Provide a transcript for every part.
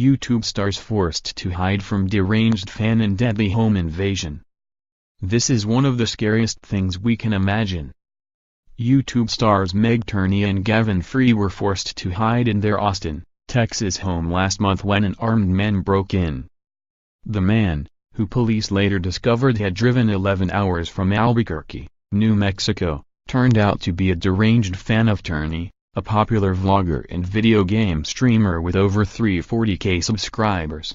YouTube stars forced to hide from deranged fan in deadly home invasion. This is one of the scariest things we can imagine. YouTube stars Meg Turney and Gavin were forced to hide in their Austin, Texas home last month when an armed man broke in. The man, who police later discovered had driven 11 hours from Albuquerque, New Mexico, turned out to be a deranged fan of Turney, a popular vlogger and video game streamer with over 340K subscribers.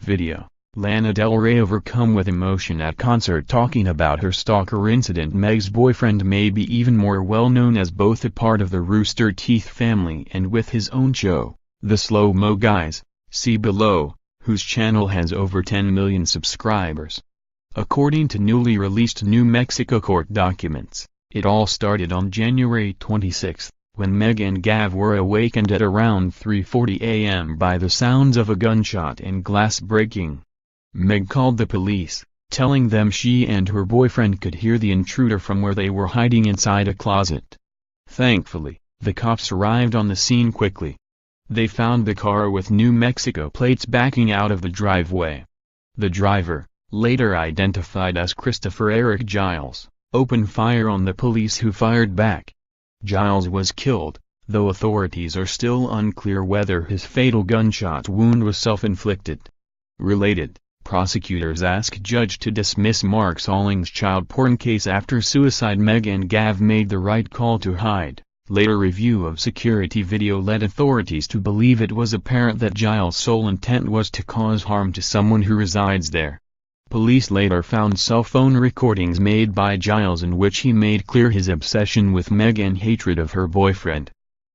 Video: Lana Del Rey overcome with emotion at concert talking about her stalker incident. Meg's boyfriend may be even more well known as both a part of the Rooster Teeth family and with his own show, The Slow Mo Guys, see below, whose channel has over 10 million subscribers. According to newly released New Mexico court documents, it all started on January 26, when Meg and Gav were awakened at around 3:40 a.m. by the sounds of a gunshot and glass breaking. Meg called the police, telling them she and her boyfriend could hear the intruder from where they were hiding inside a closet. Thankfully, the cops arrived on the scene quickly. They found the car with New Mexico plates backing out of the driveway. The driver, later identified as Christopher Eric Giles, opened fire on the police who fired back. Giles was killed, though authorities are still unclear whether his fatal gunshot wound was self-inflicted. Related, prosecutors asked judge to dismiss Mark Solling's child porn case after suicide. Meg and Gav made the right call to hide. Later review of security video led authorities to believe it was apparent that Giles' sole intent was to cause harm to someone who resides there. Police later found cell phone recordings made by Giles in which he made clear his obsession with Meg and hatred of her boyfriend.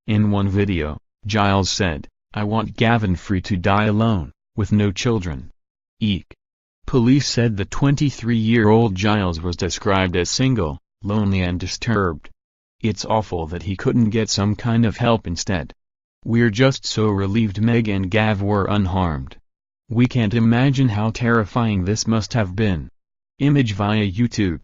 In one video, Giles said, "I want Gavin free to die alone, with no children." Eek. Police said the 23-year-old Giles was described as single, lonely and disturbed. "It's awful that he couldn't get some kind of help instead. We're just so relieved Meg and Gav were unharmed. We can't imagine how terrifying this must have been." Image via YouTube.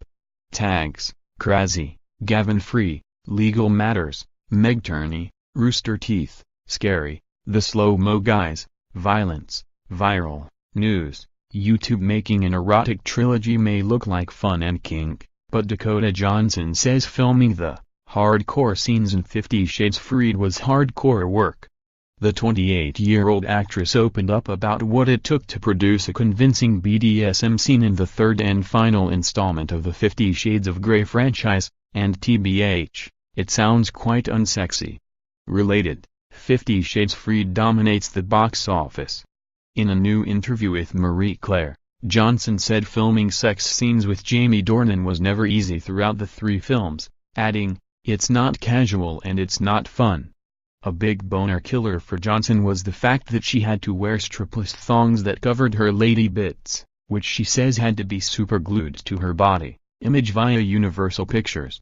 Tags: Crazy, Gavin Free, Legal Matters, Meg Turney, Rooster Teeth, Scary, The Slow Mo Guys, Violence, Viral, News. YouTube. Making an erotic trilogy may look like fun and kink, but Dakota Johnson says filming the hardcore scenes in 50 Shades Freed was hardcore work. The 28-year-old actress opened up about what it took to produce a convincing BDSM scene in the third and final installment of the 50 Shades of Grey franchise, and TBH, it sounds quite unsexy. Related, 50 Shades Freed dominates the box office. In a new interview with Marie Claire, Johnson said filming sex scenes with Jamie Dornan was never easy throughout the 3 films, adding, "It's not casual and it's not fun." A big boner killer for Johnson was the fact that she had to wear strapless thongs that covered her lady bits, which she says had to be superglued to her body. Image via Universal Pictures.